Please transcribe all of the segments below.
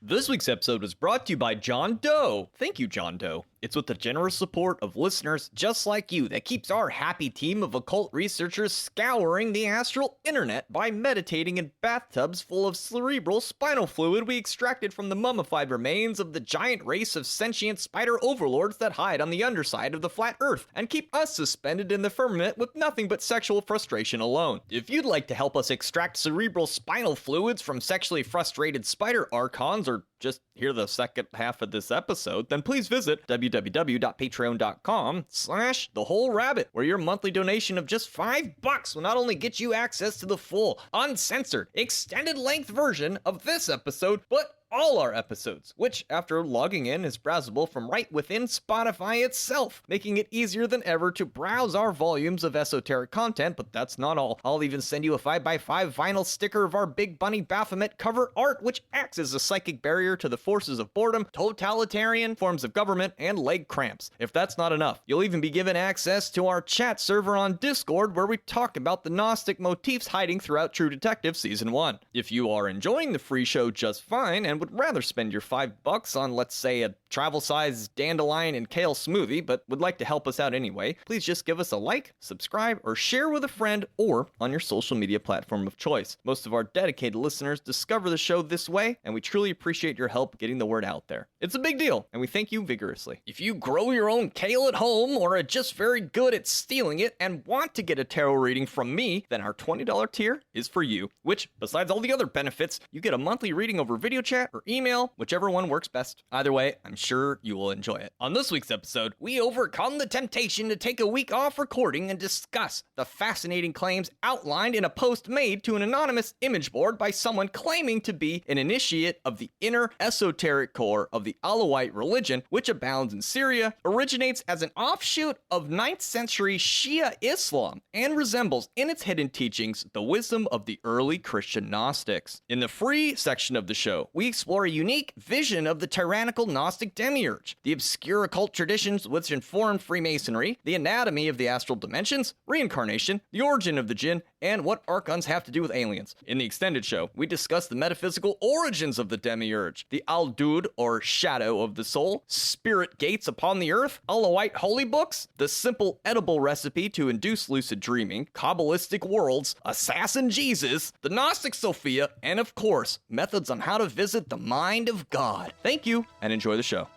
This week's episode was brought to you by John Doe. Thank you, John Doe. It's with the generous support of listeners just like you that keeps our happy team of occult researchers scouring the astral internet by meditating in bathtubs full of cerebral spinal fluid we extracted from the mummified remains of the giant race of sentient spider overlords that hide on the underside of the flat earth and keep us suspended in the firmament with nothing but sexual frustration alone. If you'd like to help us extract cerebral spinal fluids from sexually frustrated spider archons, or just hear the second half of this episode, then please visit www.patreon.com/thewholerabbit, where your monthly donation of just $5 will not only get you access to the full, uncensored, extended length version of this episode, but all our episodes, which, after logging in, is browsable from right within Spotify itself, making it easier than ever to browse our volumes of esoteric content. But that's not all. I'll even send you a 5x5 vinyl sticker of our Big Bunny Baphomet cover art, which acts as a psychic barrier to the forces of boredom, totalitarian forms of government, and leg cramps. If that's not enough, you'll even be given access to our chat server on Discord, where we talk about the Gnostic motifs hiding throughout True Detective Season 1. If you are enjoying the free show just fine and would rather spend your $5 on, let's say, a travel-sized dandelion and kale smoothie, but would like to help us out anyway, please just give us a like, subscribe, or share with a friend, or on your social media platform of choice. Most of our dedicated listeners discover the show this way, and we truly appreciate your help getting the word out there. It's a big deal, and we thank you vigorously. If you grow your own kale at home, or are just very good at stealing it and want to get a tarot reading from me, then our $20 tier is for you, which, besides all the other benefits, you get a monthly reading over video chat or email, whichever one works best. Either way, I'm sure you will enjoy it. On this week's episode, we overcome the temptation to take a week off recording and discuss the fascinating claims outlined in a post made to an anonymous image board by someone claiming to be an initiate of the inner esoteric core of the Alawite religion, which abounds in Syria, originates as an offshoot of 9th century Shia Islam, and resembles in its hidden teachings the wisdom of the early Christian Gnostics. In the free section of the show, we explore a unique vision of the tyrannical Gnostic Demiurge, the obscure occult traditions which inform Freemasonry, the anatomy of the astral dimensions, reincarnation, the origin of the Jinn, and what archons have to do with aliens. In the extended show, we discuss the metaphysical origins of the Demiurge, the Al-Dud, or shadow of the soul, spirit gates upon the earth, Alawite holy books, the simple edible recipe to induce lucid dreaming, Kabbalistic worlds, assassin Jesus, the Gnostic Sophia, and of course, methods on how to visit the mind of God. Thank you, and enjoy the show.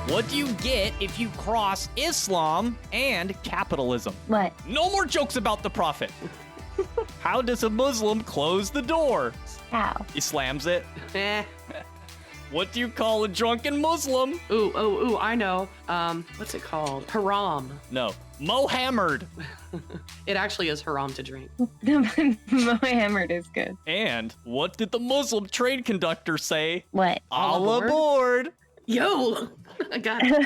What do you get if you cross Islam and capitalism? What? No more jokes about the prophet. How does a Muslim close the door? How? He slams it. What do you call a drunken Muslim? Ooh, I know. What's it called? Haram. No. Mohammed. It actually is haram to drink. Mohammed is good. And what did the Muslim train conductor say? What? All aboard. Yo! I got it.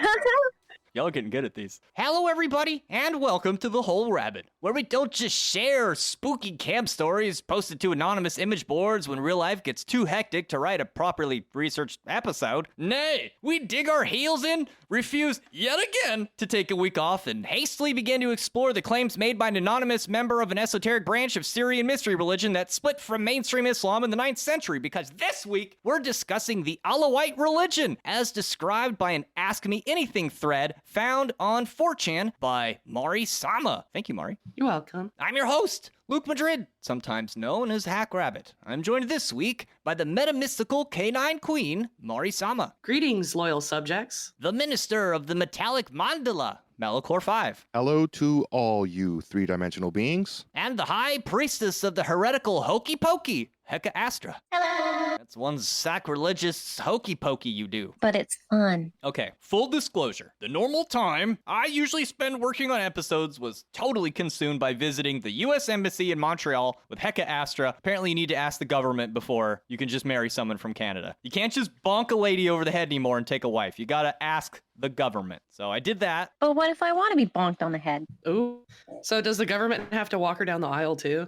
Y'all are getting good at these. Hello, everybody, and welcome to The Whole Rabbit, where we don't just share spooky camp stories posted to anonymous image boards when real life gets too hectic to write a properly researched episode. Nay, we dig our heels in, refuse yet again to take a week off, and hastily begin to explore the claims made by an anonymous member of an esoteric branch of Syrian mystery religion that split from mainstream Islam in the 9th century, because this week we're discussing the Alawite religion, as described by an Ask Me Anything thread found on 4chan by Mari Sama. Thank you, Mari. You're welcome. I'm your host, Luke Madrid, sometimes known as Hack Rabbit. I'm joined this week by the metamystical canine queen, Mari Sama. Greetings, loyal subjects. The minister of the metallic mandala, Malachor 5. Hello to all you three-dimensional beings. And the high priestess of the heretical hokey pokey, Heka Astra. Hello. That's one sacrilegious hokey pokey you do. But it's fun. Okay, full disclosure. The normal time I usually spend working on episodes was totally consumed by visiting the U.S. Embassy in Montreal with Heka Astra. Apparently you need to ask the government before you can just marry someone from Canada. You can't just bonk a lady over the head anymore and take a wife. You gotta ask the government. So I did that. But what if I want to be bonked on the head? Ooh. So does the government have to walk her down the aisle too?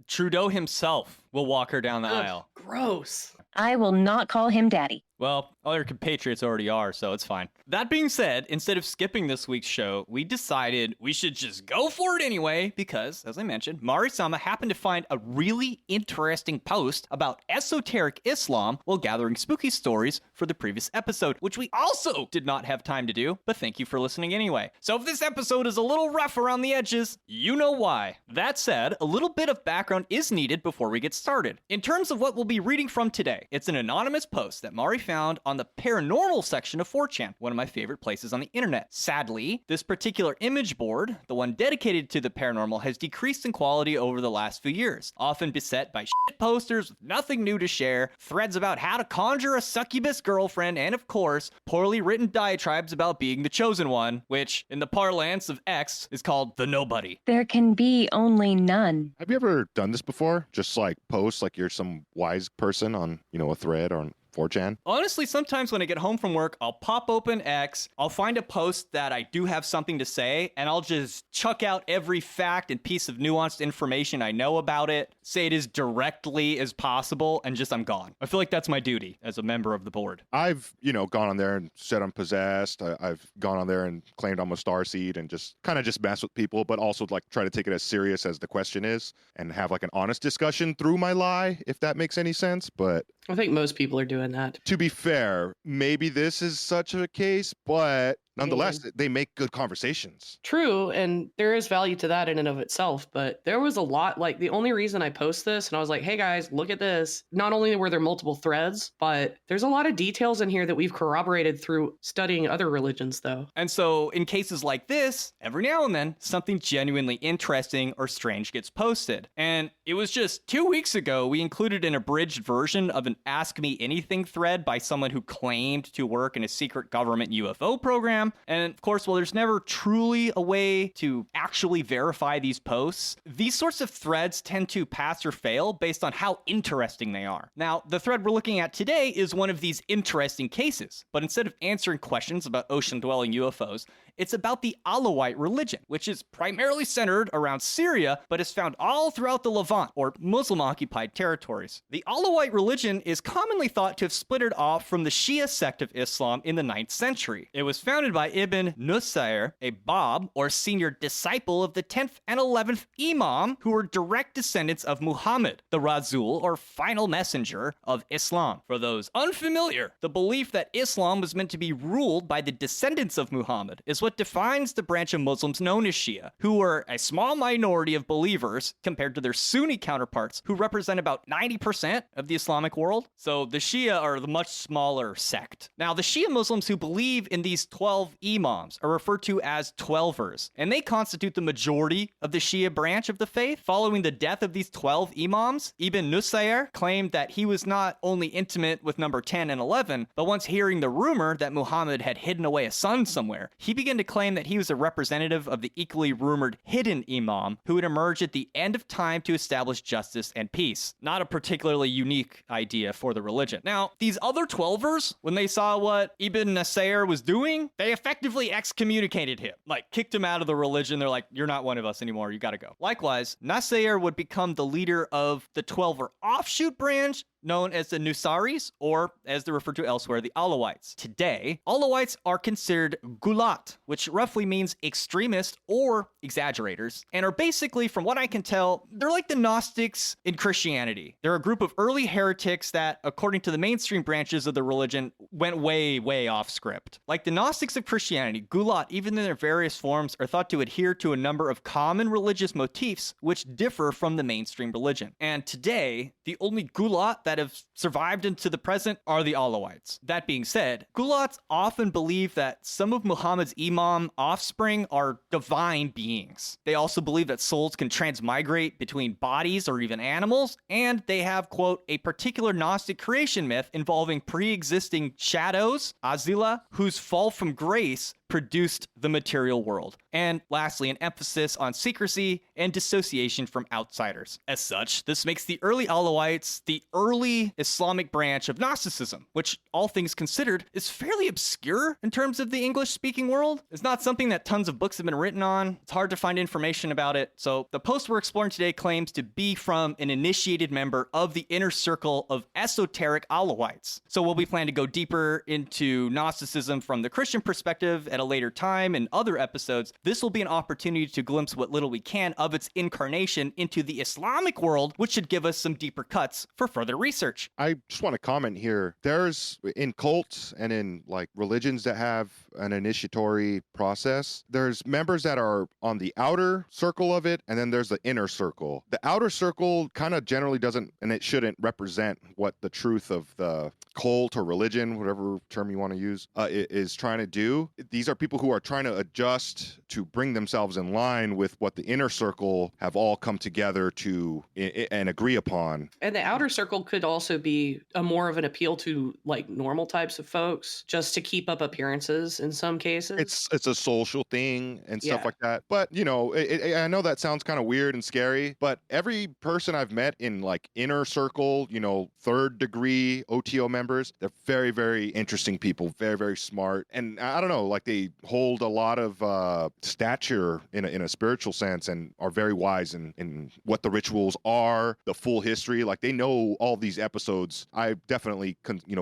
Trudeau himself will walk her down the Ugh, aisle. Gross. I will not call him daddy. Well, all your compatriots already are, so it's fine. That being said, instead of skipping this week's show, we decided we should just go for it anyway because, as I mentioned, Mari-sama happened to find a really interesting post about esoteric Islam while gathering spooky stories for the previous episode, which we also did not have time to do, but thank you for listening anyway. So if this episode is a little rough around the edges, you know why. That said, a little bit of background is needed before we get started. In terms of what we'll be reading from today, it's an anonymous post that Mari found on the paranormal section of 4chan, one of my favorite places on the internet. Sadly, this particular image board, the one dedicated to the paranormal, has decreased in quality over the last few years, often beset by shit posters with nothing new to share, threads about how to conjure a succubus girlfriend, and of course, poorly written diatribes about being the chosen one, which, in the parlance of X, is called the nobody. There can be only none. Have you ever done this before? Just like post like you're some wise person on, a thread or on 4chan? Honestly, sometimes when I get home from work, I'll pop open X, I'll find a post that I do have something to say, and I'll just chuck out every fact and piece of nuanced information I know about it, say it as directly as possible, and I'm gone. I feel like that's my duty as a member of the board. I've, gone on there and said I'm possessed. I've gone on there and claimed I'm a starseed and just mess with people, but also like try to take it as serious as the question is and have like an honest discussion through my lie, if that makes any sense. But I think most people are doing that. to be fair, maybe this is such a case, but nonetheless, they make good conversations. True, and there is value to that in and of itself, but there was a lot, like the only reason I post this and I was like, hey guys, look at this. Not only were there multiple threads, but there's a lot of details in here that we've corroborated through studying other religions though. And so in cases like this, every now and then, something genuinely interesting or strange gets posted. And it was just 2 weeks ago, we included an abridged version of an Ask Me Anything thread by someone who claimed to work in a secret government UFO program. And of course, while there's never truly a way to actually verify these posts, these sorts of threads tend to pass or fail based on how interesting they are. Now, the thread we're looking at today is one of these interesting cases, but instead of answering questions about ocean-dwelling UFOs, it's about the Alawite religion, which is primarily centered around Syria, but is found all throughout the Levant, or Muslim-occupied territories. The Alawite religion is commonly thought to have splintered off from the Shia sect of Islam in the 9th century. It was founded by Ibn Nusayr, a Bab, or senior disciple of the 10th and 11th Imam, who were direct descendants of Muhammad, the Rasul, or final messenger of Islam. For those unfamiliar, the belief that Islam was meant to be ruled by the descendants of Muhammad is what defines the branch of Muslims known as Shia, who were a small minority of believers compared to their Sunni counterparts, who represent about 90% of the Islamic world. So the Shia are the much smaller sect. Now, the Shia Muslims who believe in these 12 imams are referred to as Twelvers, and they constitute the majority of the Shia branch of the faith. Following the death of these 12 imams, Ibn Nusayr claimed that he was not only intimate with number 10 and 11, but once hearing the rumor that Muhammad had hidden away a son somewhere, he began to claim that he was a representative of the equally rumored hidden imam who would emerge at the end of time to establish justice and peace. Not a particularly unique idea for the religion. Now, these other Twelvers, when they saw what Ibn Nusayr was doing, they effectively excommunicated him, like kicked him out of the religion. They're like, you're not one of us anymore, you gotta go. Likewise, Nusayr would become the leader of the Twelver offshoot branch known as the Nusaris, or as they're referred to elsewhere, the Alawites. Today, Alawites are considered gulat, which roughly means extremist or exaggerators, and are basically, from what I can tell, they're like the Gnostics in Christianity. They're a group of early heretics that, according to the mainstream branches of the religion, went way, way off script. Like the Gnostics of Christianity, gulat, even in their various forms, are thought to adhere to a number of common religious motifs which differ from the mainstream religion. And today, the only gulat that have survived into the present are the Alawites. That being said, Gulats often believe that some of Muhammad's Imam offspring are divine beings. They also believe that souls can transmigrate between bodies or even animals, and they have, quote, a particular Gnostic creation myth involving pre-existing shadows, Azila, whose fall from grace produced the material world. And lastly, an emphasis on secrecy and dissociation from outsiders. As such, this makes the early Alawites the early Islamic branch of Gnosticism, which, all things considered, is fairly obscure in terms of the English-speaking world. It's not something that tons of books have been written on. It's hard to find information about it. So the post we're exploring today claims to be from an initiated member of the inner circle of esoteric Alawites. So we'll be planning to go deeper into Gnosticism from the Christian perspective at a later time in other episodes. This will be an opportunity to glimpse what little we can of its incarnation into the Islamic world, which should give us some deeper cuts for further research. I just want to comment here. There's in cults and in like religions that have an initiatory process, there's members that are on the outer circle of it, and then there's the inner circle. The outer circle kind of generally doesn't, and it shouldn't represent what the truth of the cult or religion, whatever term you want to use, is trying to do. These are people who are trying to adjust to bring themselves in line with what the inner circle have all come together to and agree upon. And the outer circle could also be a more of an appeal to like normal types of folks, just to keep up appearances in some cases. It's a social thing and stuff Yeah. like that. But you know, I know that sounds kind of weird and scary, but every person I've met in like inner circle, you know, third degree OTO members, they're very, very interesting people, very, very smart. And I don't know, like they hold a lot of stature in a spiritual sense and are very wise in what the rituals are, the full history. Like they know all these episodes. I definitely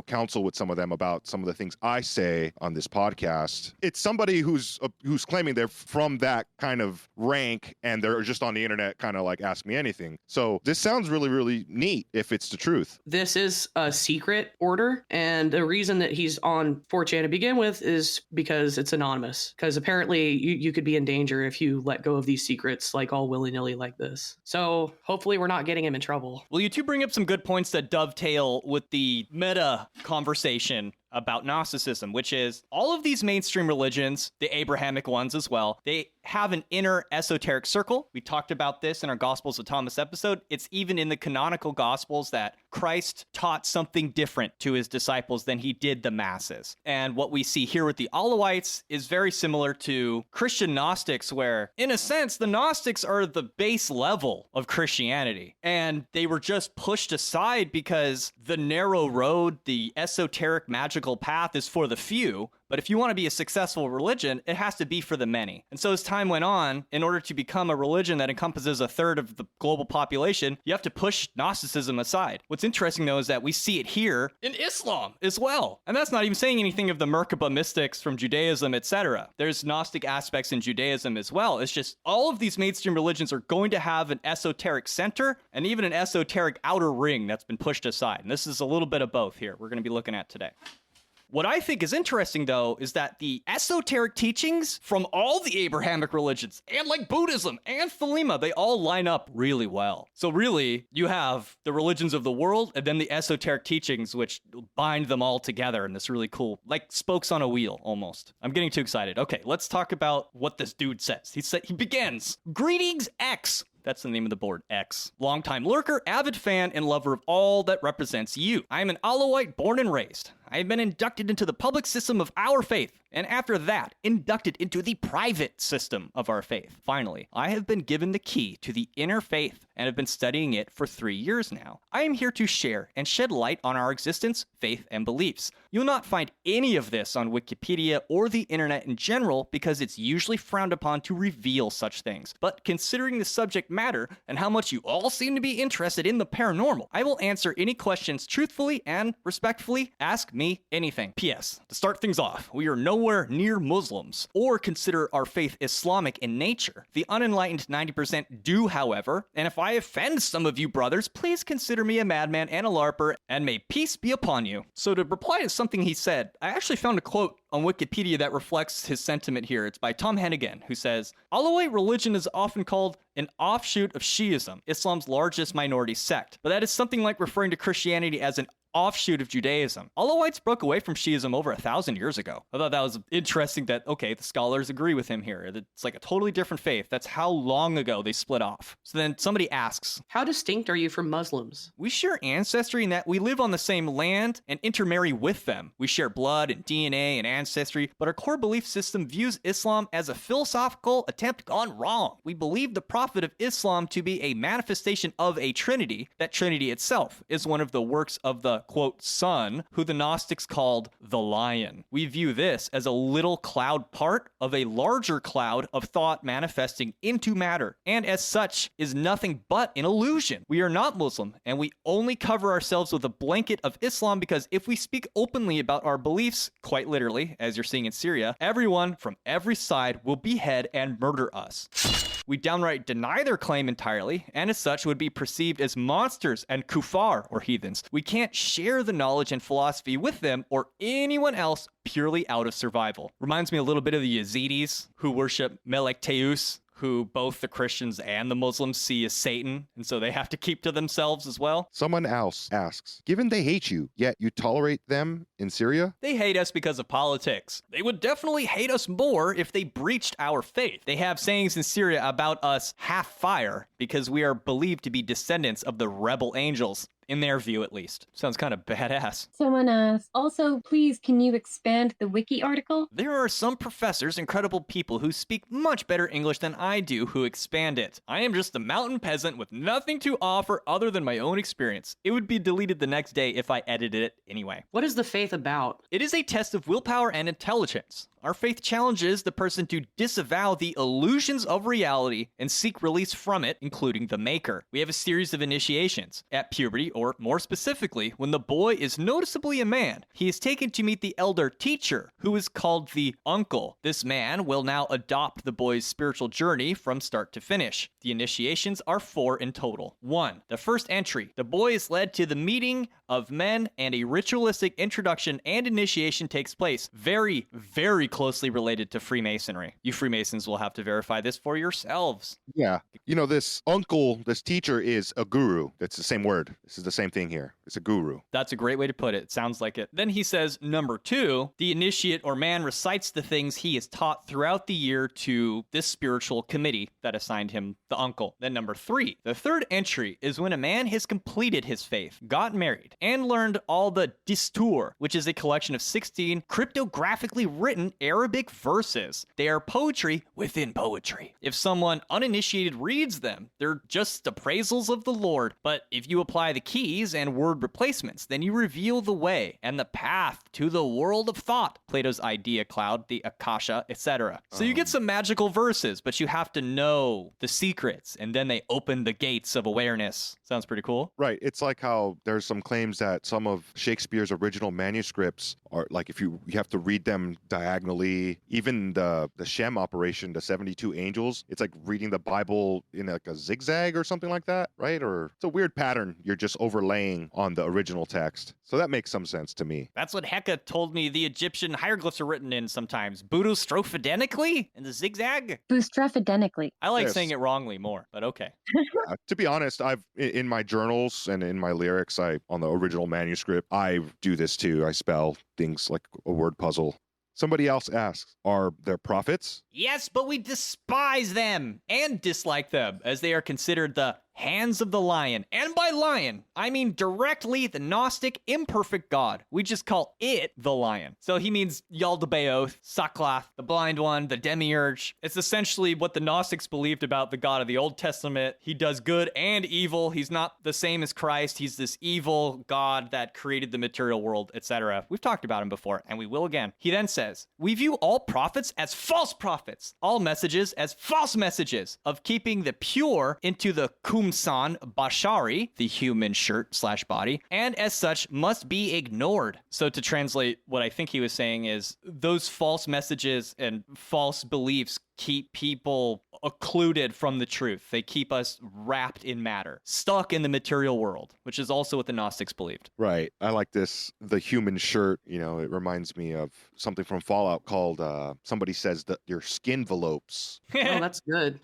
counsel with some of them about some of the things I say on this podcast. It's somebody who's claiming they're from that kind of rank and they're just on the internet kind of like ask me anything. So this sounds really, really neat if it's the truth. This is a secret order, and the reason that he's on 4chan to begin with is because it's anonymous. Because apparently you could be in danger if you let go of these secrets like all willy-nilly like this. So hopefully we're not getting him in trouble. Well, you two bring up some good points that dovetail with the meta conversation about Gnosticism, which is all of these mainstream religions, the Abrahamic ones as well, they have an inner esoteric circle. We talked about this in our Gospels of Thomas episode. It's even in the canonical Gospels that Christ taught something different to his disciples than he did the masses. And what we see here with the Alawites is very similar to Christian Gnostics, where, in a sense, the Gnostics are the base level of Christianity. And they were just pushed aside because the narrow road, the esoteric magical path is for the few. But if you want to be a successful religion, it has to be for the many. And so as time went on, in order to become a religion that encompasses a third of the global population, you have to push Gnosticism aside. What's interesting, though, is that we see it here in Islam as well. And that's not even saying anything of the Merkaba mystics from Judaism, etc. There's Gnostic aspects in Judaism as well. It's just all of these mainstream religions are going to have an esoteric center and even an esoteric outer ring that's been pushed aside. And this is a little bit of both here we're going to be looking at today. What I think is interesting, though, is that the esoteric teachings from all the Abrahamic religions, and like Buddhism and Thelema, they all line up really well. So really, you have the religions of the world, and then the esoteric teachings, which bind them all together in this really cool, like spokes on a wheel, almost. I'm getting too excited. Okay, let's talk about what this dude says. He begins, "Greetings, X." That's the name of the board, X. Longtime lurker, avid fan, and lover of all that represents you. I am an Alawite born and raised. I have been inducted into the public system of our faith, and after that, inducted into the private system of our faith. Finally, I have been given the key to the inner faith and have been studying it for 3 years now. I am here to share and shed light on our existence, faith, and beliefs. You'll not find any of this on Wikipedia or the internet in general because it's usually frowned upon to reveal such things. But considering the subject matter and how much you all seem to be interested in the paranormal, I will answer any questions truthfully and respectfully. Ask me anything. P.S. To start things off, we are nowhere near Muslims, or consider our faith Islamic in nature. The unenlightened 90% do, however, and if I offend some of you brothers, please consider me a madman and a larper, and may peace be upon you. So to reply to something he said, I actually found a quote on Wikipedia that reflects his sentiment here. It's by Tom Hennigan, who says, Alawite religion is often called an offshoot of Shiism, Islam's largest minority sect, but that is something like referring to Christianity as an offshoot of Judaism. Alawites broke away from Shiism over 1,000 years ago. I thought that was interesting that, okay, the scholars agree with him here. It's like a totally different faith. That's how long ago they split off. So then somebody asks, How distinct are you from Muslims? we share ancestry in that we live on the same land and intermarry with them. We share blood and DNA and ancestry, but our core belief system views Islam as a philosophical attempt gone wrong. We believe the prophet of Islam to be a manifestation of a trinity. That trinity itself is one of the works of the, quote, Son, who the Gnostics called the Lion. We view this as a little cloud part of a larger cloud of thought manifesting into matter, and as such is nothing but an illusion. We are not Muslim, and we only cover ourselves with a blanket of Islam because if we speak openly about our beliefs, quite literally, as you're seeing in Syria, everyone from every side will behead and murder us. We downright deny their claim entirely, and as such would be perceived as monsters and kuffar, or heathens. We can't share the knowledge and philosophy with them or anyone else purely out of survival. Reminds me a little bit of the Yazidis, who worship Melek Teus, who both the Christians and the Muslims see as Satan, and so they have to keep to themselves as well. Someone else asks, given they hate you, yet you tolerate them in Syria? They hate us because of politics. They would definitely hate us more if they breached our faith. They have sayings in Syria about us half fire because we are believed to be descendants of the rebel angels. In their view, at least. Sounds kind of badass. Someone asked, also, please, can you expand the wiki article? There are some professors, incredible people who speak much better English than I do who expand it. I am just a mountain peasant with nothing to offer other than my own experience. It would be deleted the next day if I edited it anyway. What is the faith about? It is a test of willpower and intelligence. Our faith challenges the person to disavow the illusions of reality and seek release from it, including the maker. We have a series of initiations. At puberty, or more specifically, when the boy is noticeably a man, he is taken to meet the elder teacher, who is called the uncle. This man will now adopt the boy's spiritual journey from start to finish. The initiations are 4 in total. 1. The first entry. The boy is led to the meeting of men and a ritualistic introduction and initiation takes place. Very, very closely related to Freemasonry. You Freemasons will have to verify this for yourselves. Yeah. You know, this uncle, this teacher is a guru. That's the same word. This is the same thing here. It's a guru. That's a great way to put it. It sounds like it. Then he says, number 2, the initiate or man recites the things he is taught throughout the year to this spiritual committee that assigned him the uncle. Then number 3, the third entry is when a man has completed his faith, got married, and learned all the Distur, which is a collection of 16 cryptographically written Arabic verses. They are poetry within poetry. If someone uninitiated reads them, they're just appraisals of the Lord. But if you apply the keys and word replacements, then you reveal the way and the path to the world of thought. Plato's idea cloud, the Akasha, etc. So you get some magical verses, but you have to know the secrets, and then they open the gates of awareness. Sounds pretty cool. Right. It's like how there's some claims that some of Shakespeare's original manuscripts are like, if you have to read them diagonally, even the Shem operation, the 72 angels, it's like reading the Bible in like a zigzag or something like that, right? Or it's a weird pattern you're just overlaying on the original text. So that makes some sense to me. That's what Heka told me the Egyptian hieroglyphs are written in sometimes. Boostrophodenically? In the zigzag? Boostrophodenically. I like Yes. saying it wrongly more, but okay. To be honest, I've in my journals and in my lyrics, on the original manuscript, I do this too. I spell things like a word puzzle. Somebody else asks, are there prophets? Yes, but we despise them and dislike them, as they are considered the hands of the lion. And by lion, I mean directly the Gnostic imperfect god. We just call it the lion. So he means Yaldabaoth, Saklath, the blind one, the Demiurge. It's essentially what the Gnostics believed about the God of the Old Testament. He does good and evil. He's not the same as Christ. He's this evil god that created the material world, etc. We've talked about him before, and we will again. He then says, we view all prophets as false prophets, all messages as false messages, of keeping the pure into the cum Umsan Bashari, the human shirt slash body, and as such must be ignored. So to translate, what I think he was saying is those false messages and false beliefs keep people occluded from the truth. They keep us wrapped in matter, stuck in the material world, which is also what the Gnostics believed. Right. I like this, the human shirt, you know, it reminds me of something from Fallout called, somebody says that your skin envelopes. Oh, that's good.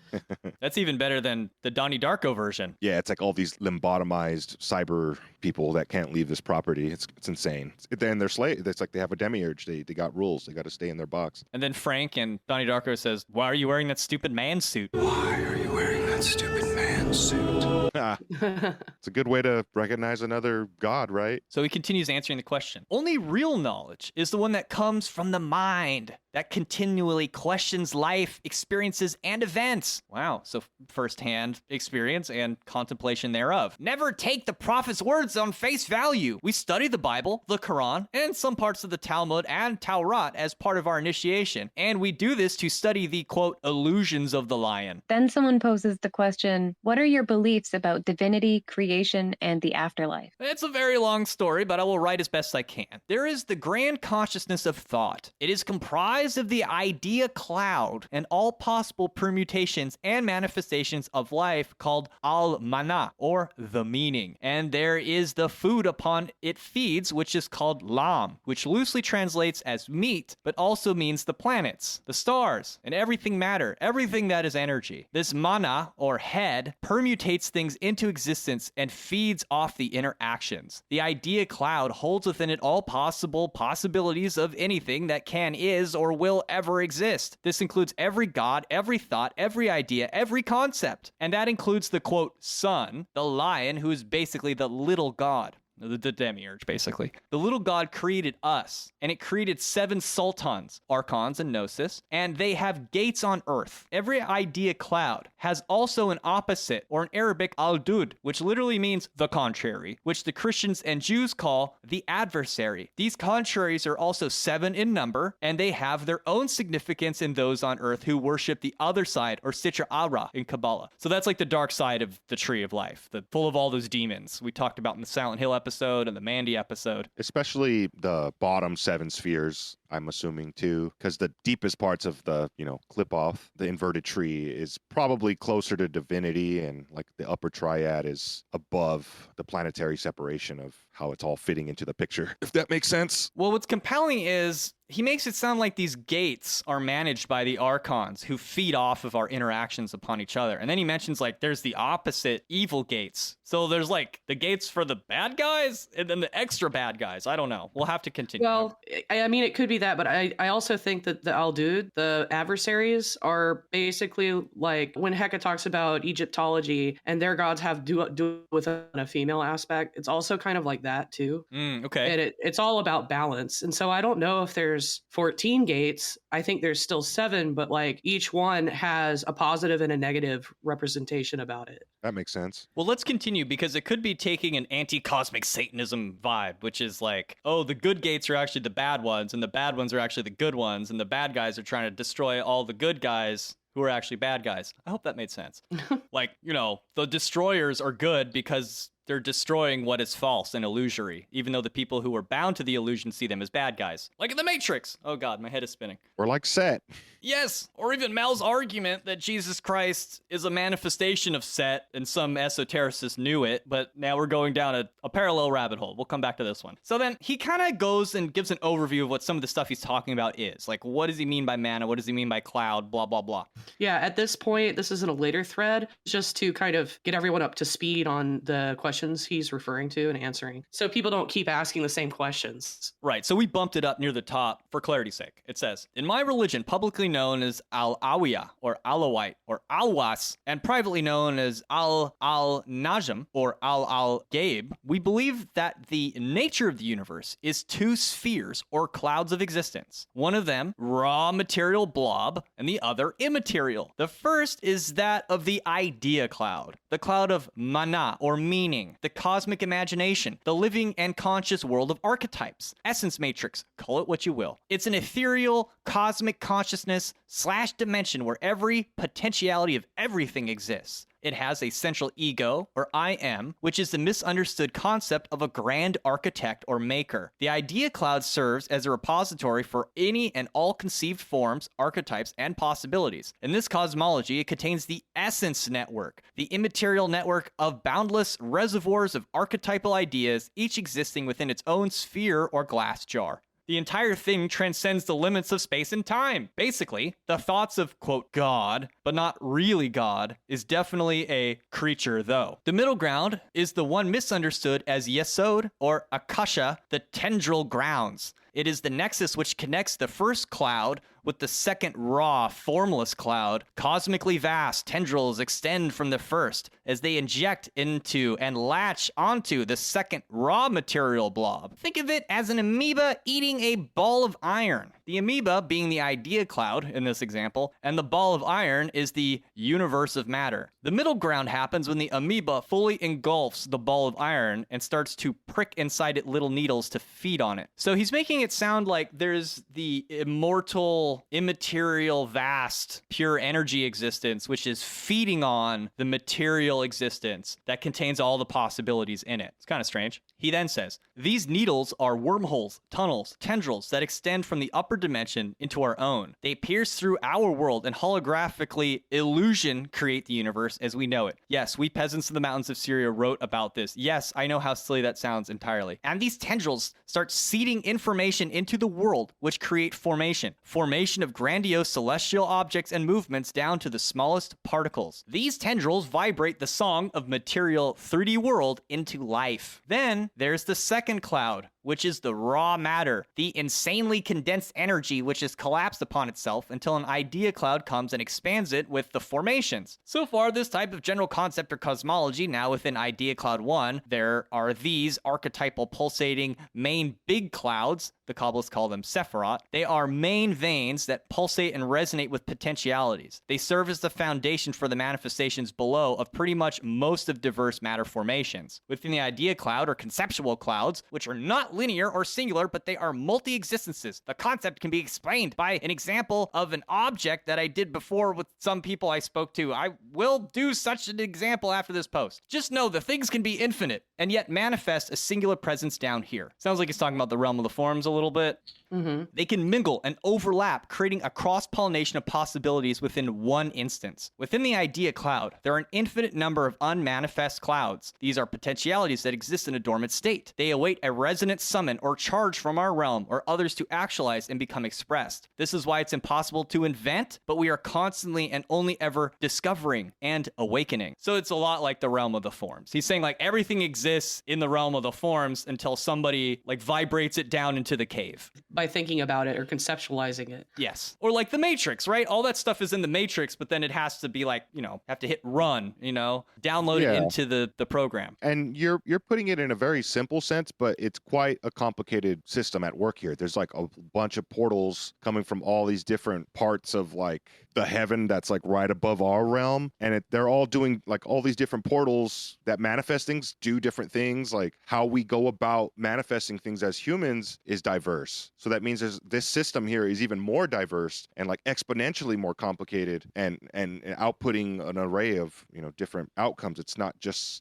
That's even better than the Donnie Darko version. Yeah, it's like all these lobotomized cyber people that can't leave this property. It's insane. Then they're slaves. It's like they have a demiurge. They got rules. They got to stay in their box. And then Frank and Donnie Darko says, why are you wearing that stupid man suit? Why are you wearing that stupid man suit? It's a good way to recognize another god, right? So he continues answering the question. Only real knowledge is the one that comes from the mind, that continually questions life, experiences, and events. Wow, so firsthand experience and contemplation thereof. Never take the prophet's words on face value. We study the Bible, the Quran, and some parts of the Talmud and Taurat as part of our initiation, and we do this to study the, quote, illusions of the lion. Then someone poses the question, what are your beliefs about divinity, creation, and the afterlife? It's a very long story, but I will write as best I can. There is the grand consciousness of thought. It is comprised of the idea cloud and all possible permutations and manifestations of life called al-mana, or the meaning. And there is the food upon it feeds, which is called lam, which loosely translates as meat, but also means the planets, the stars, and everything matter, everything that is energy. This mana, or head, permutates things into existence and feeds off the interactions. The idea cloud holds within it all possible possibilities of anything that can, is, or will ever exist. This includes every god, every thought, every idea, every concept. And that includes the, quote, sun, the lion, who is basically the little god. The Demiurge, basically. The little god created us, and it created 7 sultans, archons and gnosis, and they have gates on earth. Every idea cloud has also an opposite, or in Arabic, al-dud, which literally means the contrary, which the Christians and Jews call the adversary. These contraries are also 7 in number, and they have their own significance in those on earth who worship the other side, or Sitra Ara in Kabbalah. So that's like the dark side of the tree of life, full of all those demons we talked about in the Silent Hill episode and the Mandy episode. Especially the bottom 7 spheres, I'm assuming too, because the deepest parts of the, clip off, the inverted tree is probably closer to divinity, and like the upper triad is above the planetary separation of how it's all fitting into the picture, if that makes sense. Well, what's compelling is he makes it sound like these gates are managed by the archons who feed off of our interactions upon each other. And then he mentions like there's the opposite evil gates. So there's like the gates for the bad guys and then the extra bad guys. I don't know. We'll have to continue. Well, I mean, it could be that, but I also think that the Aldud, the adversaries, are basically like when Heka talks about Egyptology and their gods have do with a female aspect. It's also kind of like that too. Okay. And it's all about balance. And so I don't know if there's 14 gates. I think there's still 7, but like each one has a positive and a negative representation about it. That makes sense. Well, let's continue because it could be taking an anti-cosmic Satanism vibe, which is like, oh, the good gates are actually the bad ones and the bad ones are actually the good ones and the bad guys are trying to destroy all the good guys who are actually bad guys. I hope that made sense. Like, the destroyers are good because they're destroying what is false and illusory, even though the people who are bound to the illusion see them as bad guys. Like in the Matrix. Oh God, my head is spinning. Or like Set. Yes, or even Mel's argument that Jesus Christ is a manifestation of Set, and some esotericists knew it, but now we're going down a parallel rabbit hole. We'll come back to this one. So then he kind of goes and gives an overview of what some of the stuff he's talking about is. Like, what does he mean by mana? What does he mean by cloud? Blah, blah, blah. Yeah, at this point, this isn't a later thread, just to kind of get everyone up to speed on the questions he's referring to and answering, so people don't keep asking the same questions. Right, so we bumped it up near the top for clarity's sake. It says, in my religion, publicly known as Al-Awiya, or Alawite, or Alwas, and privately known as Al-Najm, or Al-Gaib, we believe that the nature of the universe is 2 spheres, or clouds of existence. One of them, raw material blob, and the other, immaterial. The first is that of the idea cloud, the cloud of mana, or meaning, the cosmic imagination, the living and conscious world of archetypes, essence matrix, call it what you will. It's an ethereal, cosmic consciousness / dimension where every potentiality of everything exists. It has a central ego, or I am, which is the misunderstood concept of a grand architect or maker. The idea cloud serves as a repository for any and all conceived forms, archetypes, and possibilities. In this cosmology, it contains the essence network, the immaterial network of boundless reservoirs of archetypal ideas, each existing within its own sphere or glass jar. The entire thing transcends the limits of space and time. Basically, the thoughts of, quote, God, but not really God, is definitely a creature, though. The middle ground is the one misunderstood as Yesod, or Akasha, the tendril grounds. It is the nexus which connects the first cloud with the second raw, formless cloud. Cosmically vast tendrils extend from the first as they inject into and latch onto the second raw material blob. Think of it as an amoeba eating a ball of iron. The amoeba being the idea cloud in this example, and the ball of iron is the universe of matter. The middle ground happens when the amoeba fully engulfs the ball of iron and starts to prick inside it little needles to feed on it. So he's making it sound like there's the immortal, immaterial, vast, pure energy existence, which is feeding on the material existence that contains all the possibilities in it. It's kind of strange. He then says, these needles are wormholes, tunnels, tendrils that extend from the upper dimension into our own. They pierce through our world and holographically illusion create the universe as we know it. Yes, we peasants of the mountains of Syria wrote about this. Yes, I know how silly that sounds entirely. And these tendrils start seeding information into the world, which create formation. Formation of grandiose celestial objects and movements down to the smallest particles. These tendrils vibrate the song of material 3D world into life. Then there's the second cloud, which is the raw matter, the insanely condensed energy which is collapsed upon itself until an idea cloud comes and expands it with the formations. So far, this type of general concept or cosmology, now within idea cloud 1, there are these archetypal pulsating main big clouds. The Kabbalists call them Sephiroth. They are main veins that pulsate and resonate with potentialities. They serve as the foundation for the manifestations below of pretty much most of diverse matter formations. Within the idea cloud or conceptual clouds, which are not linear or singular, but they are multi-existences. The concept can be explained by an example of an object that I did before with some people I spoke to. I will do such an example after this post. Just know the things can be infinite and yet manifest a singular presence down here. Sounds like he's talking about the realm of the forms a little bit. Mm-hmm. They can mingle and overlap, creating a cross-pollination of possibilities within one instance. Within the idea cloud, there are an infinite number of unmanifest clouds. These are potentialities that exist in a dormant state. They await a resonant summon or charge from our realm or others to actualize and become expressed. This is why it's impossible to invent, but we are constantly and only ever discovering and awakening. So it's a lot like the realm of the forms. He's saying like everything exists in the realm of the forms until somebody like vibrates it down into the cave. By thinking about it or conceptualizing it. Yes. Or like the Matrix, right? All that stuff is in the Matrix, but then it has to be like, have to hit run, download it into the program. And you're putting it in a very simple sense, but it's quite a complicated system at work here. There's like a bunch of portals coming from all these different parts of like the heaven that's like right above our realm. And they're all doing like all these different portals that manifest things, do different things. Like how we go about manifesting things as humans is diverse. So that means this system here is even more diverse and like exponentially more complicated and outputting an array of, different outcomes.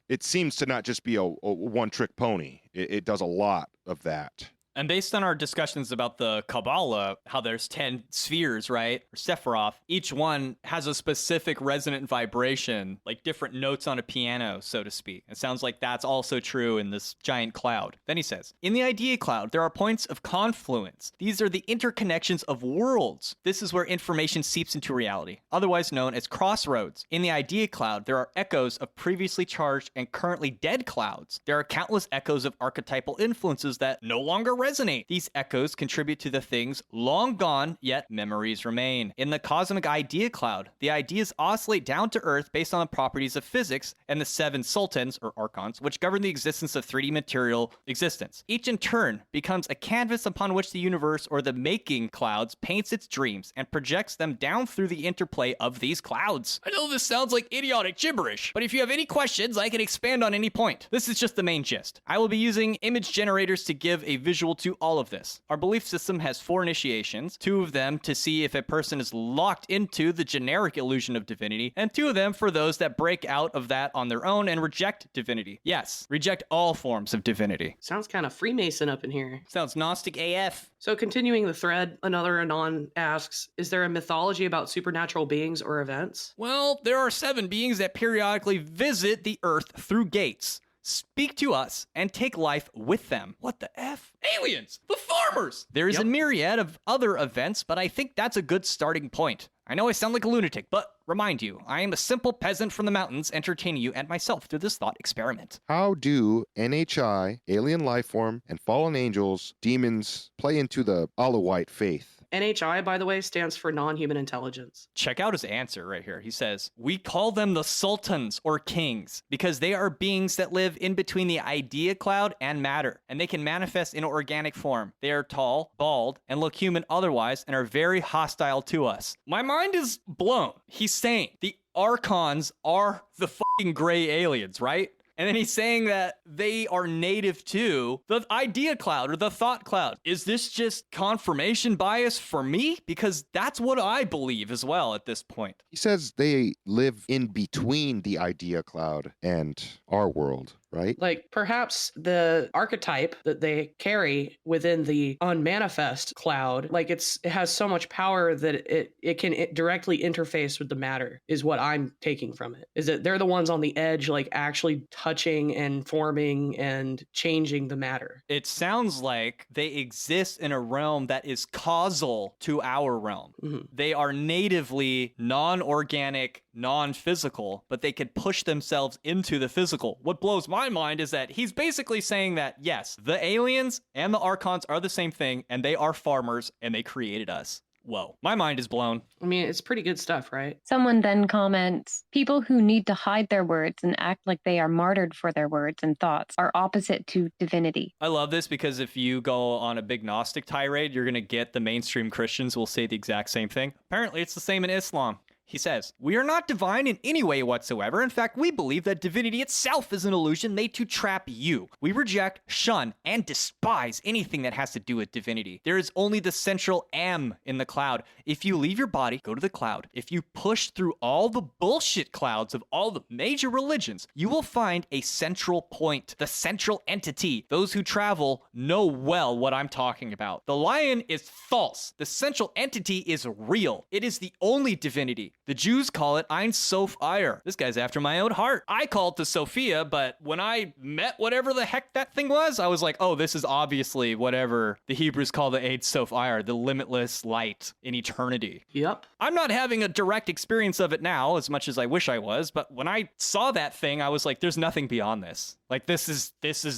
It seems to not just be a one-trick pony. It does a lot of that. And based on our discussions about the Kabbalah, how there's 10 spheres, right? Or Sephiroth, each one has a specific resonant vibration, like different notes on a piano, so to speak. It sounds like that's also true in this giant cloud. Then he says, in the idea cloud, there are points of confluence. These are the interconnections of worlds. This is where information seeps into reality, otherwise known as crossroads. In the idea cloud, there are echoes of previously charged and currently dead clouds. There are countless echoes of archetypal influences that no longer resonate. These echoes contribute to the things long gone, yet memories remain. In the cosmic idea cloud, the ideas oscillate down to earth based on the properties of physics and the 7 sultans, or archons, which govern the existence of 3D material existence. Each in turn becomes a canvas upon which the universe or the making clouds paints its dreams and projects them down through the interplay of these clouds. I know this sounds like idiotic gibberish, but if you have any questions, I can expand on any point. This is just the main gist. I will be using image generators to give a visual equal to all of this. Our belief system has 4 initiations, 2 of them to see if a person is locked into the generic illusion of divinity, and 2 of them for those that break out of that on their own and reject divinity. Yes, reject all forms of divinity. Sounds kind of Freemason up in here. Sounds Gnostic AF. So continuing the thread, another Anon asks, is there a mythology about supernatural beings or events? Well, there are 7 beings that periodically visit the Earth through gates, speak to us, and take life with them. What the F? Aliens! The farmers! There is a myriad of other events, but I think that's a good starting point. I know I sound like a lunatic, but remind you, I am a simple peasant from the mountains entertaining you and myself through this thought experiment. How do NHI, alien life form, and fallen angels, demons play into the Alawite faith? NHI, by the way, stands for non-human intelligence. Check out his answer right here. He says, we call them the sultans or kings because they are beings that live in between the idea cloud and matter, and they can manifest in organic form. They are tall, bald, and look human otherwise, and are very hostile to us. My mind is blown. He's saying the Archons are the fucking gray aliens, right? And then he's saying that they are native to the idea cloud or the thought cloud. Is this just confirmation bias for me? Because that's what I believe as well at this point. He says they live in between the idea cloud and our world, right? Like perhaps the archetype that they carry within the unmanifest cloud, like it has so much power that it can directly interface with the matter, is what I'm taking from it. Is that they're the ones on the edge, like actually touching and forming and changing the matter. It sounds like they exist in a realm that is causal to our realm. Mm-hmm. They are natively non-organic, non-physical, but they could push themselves into the physical. What blows my mind is that he's basically saying that, yes, the aliens and the Archons are the same thing, and they are farmers, and they created us. Whoa, my mind is blown. I mean, it's pretty good stuff, right? Someone then comments, people who need to hide their words and act like they are martyred for their words and thoughts are opposite to divinity. I love this because if you go on a big Gnostic tirade, you're going to get the mainstream Christians will say the exact same thing. Apparently, it's the same in Islam. He says, we are not divine in any way whatsoever. In fact, we believe that divinity itself is an illusion made to trap you. We reject, shun, and despise anything that has to do with divinity. There is only the central am in the cloud. If you leave your body, go to the cloud. If you push through all the bullshit clouds of all the major religions, you will find a central point, the central entity. Those who travel know well what I'm talking about. The lion is false. The central entity is real. It is the only divinity. The Jews call it Ein Sof Eier. This guy's after my own heart. I call it the Sophia, but when I met whatever the heck that thing was, I was like, oh, this is obviously whatever the Hebrews call the Ein Sof Eier, the limitless light in eternity. Yep. I'm not having a direct experience of it now, as much as I wish I was, but when I saw that thing, I was like, there's nothing beyond this. Like, this is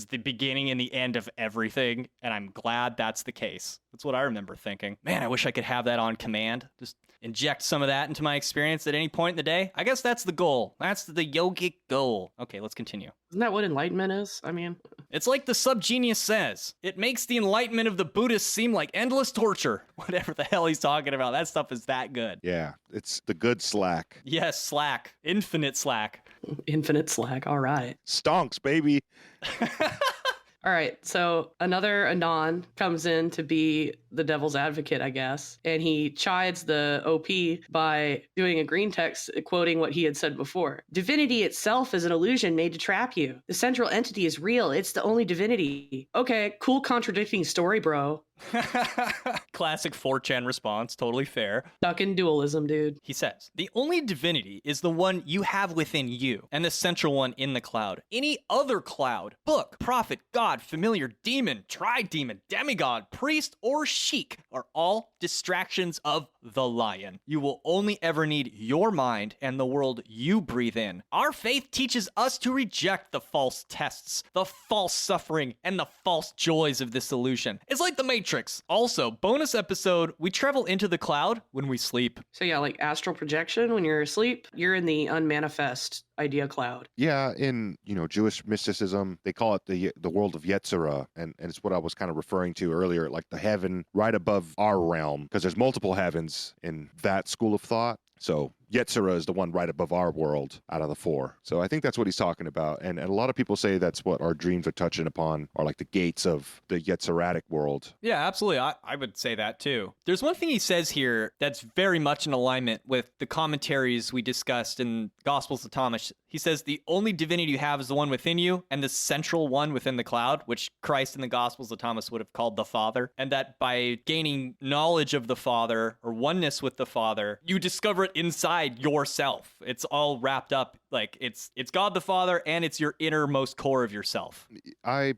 the beginning and the end of everything, and I'm glad that's the case. That's what I remember thinking. Man, I wish I could have that on command. Just inject some of that into my experience at any point in the day. I guess that's the goal. That's the yogic goal. Okay, let's continue. Isn't that what enlightenment is? I mean, it's like the subgenius says. It makes the enlightenment of the Buddhists seem like endless torture. Whatever the hell he's talking about. That stuff is that good. Yeah, it's the good slack. Yes, slack. Infinite slack. Infinite slack. All right. Stonks, baby. All right, so another Anon comes in to be the devil's advocate, I guess, and he chides the OP by doing a green text quoting what he had said before. Divinity itself is an illusion made to trap you. The central entity is real. It's the only divinity. Okay, cool contradicting story, bro. Classic 4chan response, totally fair. Stuck in dualism, dude. He says, the only divinity is the one you have within you, and the central one in the cloud. Any other cloud, book, prophet, god, familiar, demon, tri-demon, demigod, priest, or sheik are all distractions of the lion. You will only ever need your mind and the world you breathe in. Our faith teaches us to reject the false tests, the false suffering, and the false joys of this illusion. It's like the Matrix. Also, bonus episode, we travel into the cloud when we sleep. So yeah, like astral projection, when you're asleep, you're in the unmanifest idea cloud. Yeah, in Jewish mysticism, they call it the world of Yetzirah, and it's what I was kind of referring to earlier, like the heaven right above our realm, because there's multiple heavens in that school of thought. So Yetzirah is the one right above our world out of the 4. So I think that's what he's talking about. And a lot of people say that's what our dreams are touching upon, are like the gates of the Yetziratic world. Yeah, absolutely. I would say that too. There's one thing he says here that's very much in alignment with the commentaries we discussed in Gospels of Thomas. He says the only divinity you have is the one within you, and the central one within the cloud, which Christ in the Gospels of Thomas would have called the Father. And that by gaining knowledge of the Father or oneness with the Father, you discover it inside yourself. It's all wrapped up. Like it's God the Father, and it's your innermost core of yourself. I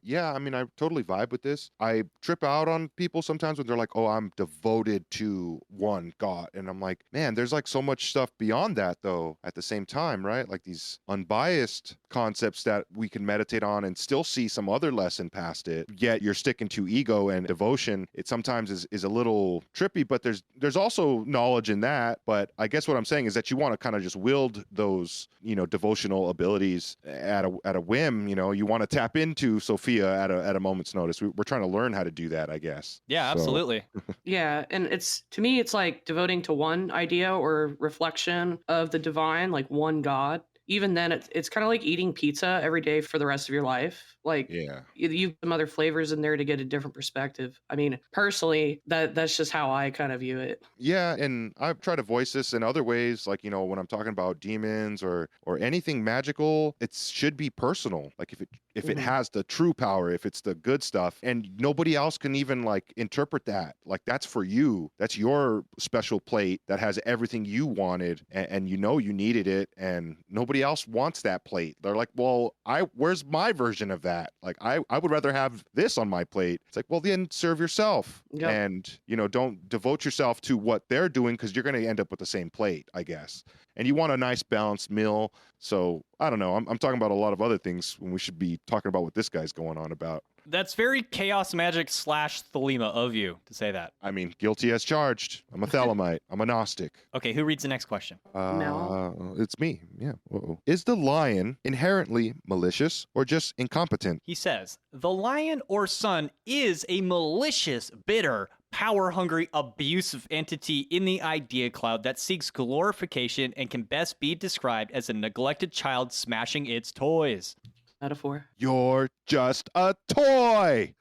totally vibe with this. I trip out on people sometimes when they're like, oh, I'm devoted to one God. And I'm like, man, there's like so much stuff beyond that though at the same time, right? Like these unbiased concepts that we can meditate on and still see some other lesson past it. Yet you're sticking to ego and devotion. It sometimes is a little trippy, but there's also knowledge in that. But I guess what I'm saying is that you want to kind of just wield those, devotional abilities at a whim. You want to tap into Sophia at a moment's notice. We're trying to learn how to do that, I guess. Yeah, absolutely. Yeah, and to me it's like devoting to one idea or reflection of the divine, like one God. Even then, it's kind of like eating pizza every day for the rest of your life. Like, yeah, you have some other flavors in there to get a different perspective. I mean, personally, that's just how I kind of view it. Yeah, and I've tried to voice this in other ways, like, when I'm talking about demons or anything magical, it should be personal. Like if it has the true power, if it's the good stuff, and nobody else can even like interpret that. Like that's for you. That's your special plate that has everything you wanted, and you needed it, and nobody else wants that plate. They're like, well, where's my version of that? Like I would rather have this on my plate. It's like, well, then serve yourself. Yep. And don't devote yourself to what they're doing, because you're going to end up with the same plate, I guess. And you want a nice balanced meal. So I don't know. I'm talking about a lot of other things when we should be talking about what this guy's going on about. That's very chaos magic / Thelema of you to say that. I mean, guilty as charged. I'm a Thelemite. I'm a Gnostic. Okay, who reads the next question? It's me. Yeah. Uh-oh. Is the lion inherently malicious or just incompetent? He says, the lion or sun is a malicious, bitter, power-hungry, abusive entity in the idea cloud that seeks glorification and can best be described as a neglected child smashing its toys. Metaphor. You're just a toy.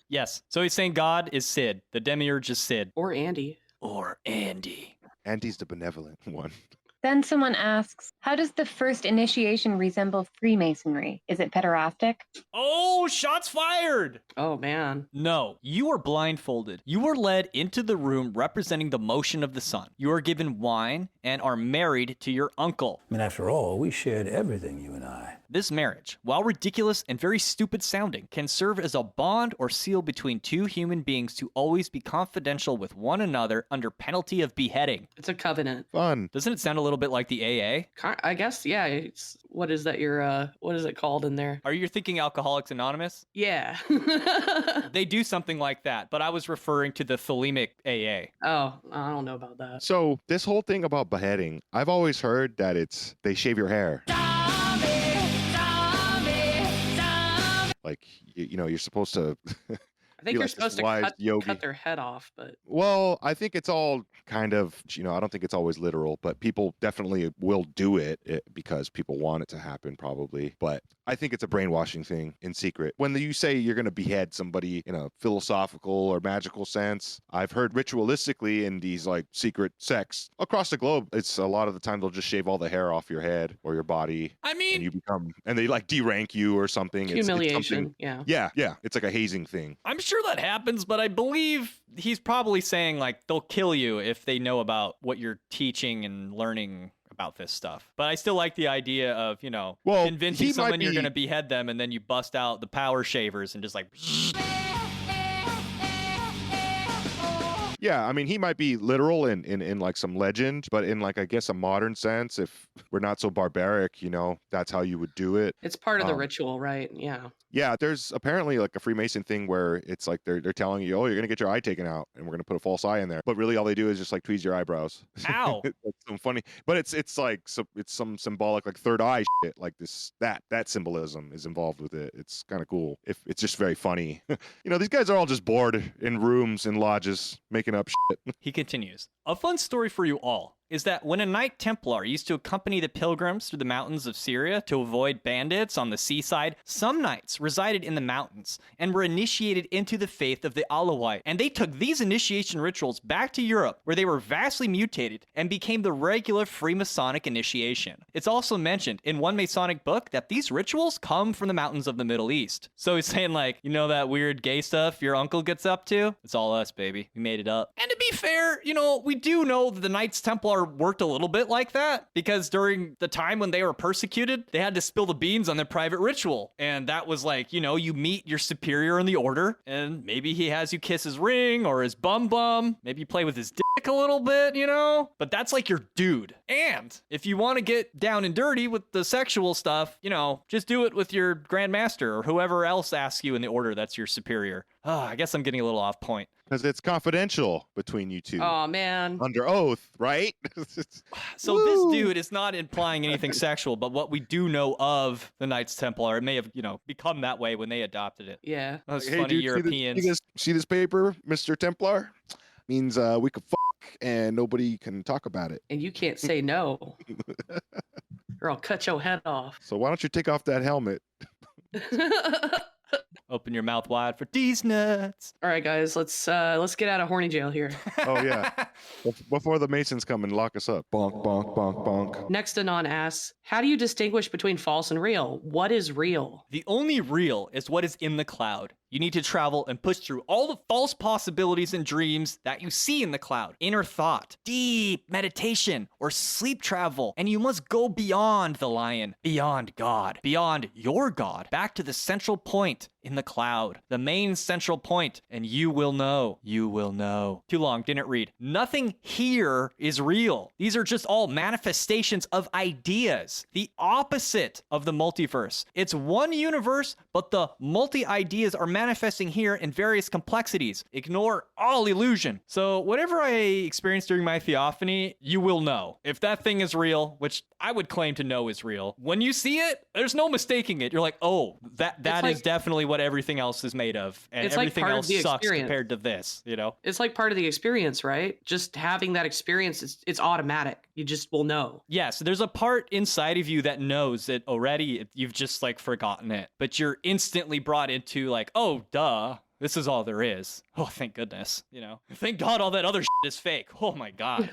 Yes. So he's saying God is Sid. The Demiurge is Sid. Or Andy. Or Andy. Andy's the benevolent one. Then someone asks, how does the first initiation resemble Freemasonry? Is it pederastic? Oh, shots fired! Oh, man. No, you are blindfolded. You are led into the room representing the motion of the sun. You are given wine and are married to your uncle. I mean, after all, we shared everything, you and I. This marriage, while ridiculous and very stupid sounding, can serve as a bond or seal between two human beings to always be confidential with one another under penalty of beheading. It's a covenant. Fun. Doesn't it sound a little bit like the AA? I guess, yeah. It's, what is that? What is it called in there? Are you thinking Alcoholics Anonymous? Yeah. They do something like that, but I was referring to the Thelemic AA. Oh, I don't know about that. So this whole thing about beheading, I've always heard that they shave your hair. Like, you're supposed to... I think you're supposed to cut their head off, but... Well, I think it's all kind of, I don't think it's always literal, but people definitely will do it because people want it to happen, probably. But I think it's a brainwashing thing in secret. When you say you're going to behead somebody in a philosophical or magical sense, I've heard ritualistically in these like secret sects across the globe, it's a lot of the time they'll just shave all the hair off your head or your body. I mean... And they like derank you or something. Humiliation, yeah. Yeah. It's like a hazing thing. I'm sure that happens, but I believe he's probably saying like they'll kill you if they know about what you're teaching and learning about this stuff. But I still like the idea of, convincing someone you're going to behead them, and then you bust out the power shavers and just like... Yeah, I mean, he might be literal in like some legend, but in like, I guess, a modern sense, if we're not so barbaric, that's how you would do it. It's part of the ritual, right? Yeah. Yeah, there's apparently like a Freemason thing where it's like they're telling you, oh, you're going to get your eye taken out and we're going to put a false eye in there. But really all they do is just like tweeze your eyebrows. Ow. It's some funny, but it's like, it's some symbolic like third eye shit, like that symbolism is involved with it. It's kind of cool. If it's just very funny. These guys are all just bored in rooms and lodges making making up shit. He continues, a fun story for you all is that when a Knight Templar used to accompany the pilgrims through the mountains of Syria to avoid bandits on the seaside, some knights resided in the mountains and were initiated into the faith of the Alawite. And they took these initiation rituals back to Europe, where they were vastly mutated and became the regular Freemasonic initiation. It's also mentioned in one Masonic book that these rituals come from the mountains of the Middle East. So he's saying, like, you know that weird gay stuff your uncle gets up to? It's all us, baby. We made it up. And to be fair, you know, we do know that the Knights Templar worked a little bit like that, because during the time when they were persecuted, they had to spill the beans on their private ritual. And that was like, you know, you meet your superior in the order, and maybe he has you kiss his ring or his bum. Maybe you play with his dick a little bit, you know? But that's like your dude. And if you want to get down and dirty with the sexual stuff, you know, just do it with your Grandmaster or whoever else asks you in the order that's your superior. I guess I'm getting a little off point. Because it's confidential between you two. Oh, man. Under oath, right? So this dude is not implying anything sexual, but what we do know of the Knights Templar, it may have, you know, become that way when they adopted it. Yeah. Those Hey, funny dude, Europeans. See this paper, Mr. Templar? Means we could fuck and nobody can talk about it. And you can't say no, or I'll cut your head off. So why don't you take off that helmet? Open your mouth wide for these nuts. All right, guys, let's get out of horny jail here. Oh, yeah. Before the Masons come and lock us up. Bonk, bonk, bonk, bonk. Next, Anon asks, how do you distinguish between false and real? What is real? The only real is what is in the cloud. You need to travel and push through all the false possibilities and dreams that you see in the cloud. Inner thought, deep meditation, or sleep travel. And you must go beyond the lion, beyond God, beyond your God, back to the central point in the cloud, the main central point, and you will know. You will know. Too long, didn't read. Nothing here is real. These are just all manifestations of ideas, the opposite of the multiverse. It's one universe, but the multi-ideas are manifesting here in various complexities. Ignore all illusion. So whatever I experienced during my theophany, you will know. If that thing is real, which I would claim to know is real, when you see it, there's no mistaking it. You're like, oh, that is definitely what everything else is made of. And it's everything like else sucks compared to this, you know? It's like part of the experience, right? Just having that experience, it's automatic. You just will know. Yeah, so there's a part inside of you that knows it already. You've just like forgotten it. But you're instantly brought into like, oh, duh. This is all there is. Oh, thank goodness. You know, thank God all that other shit is fake. Oh my God.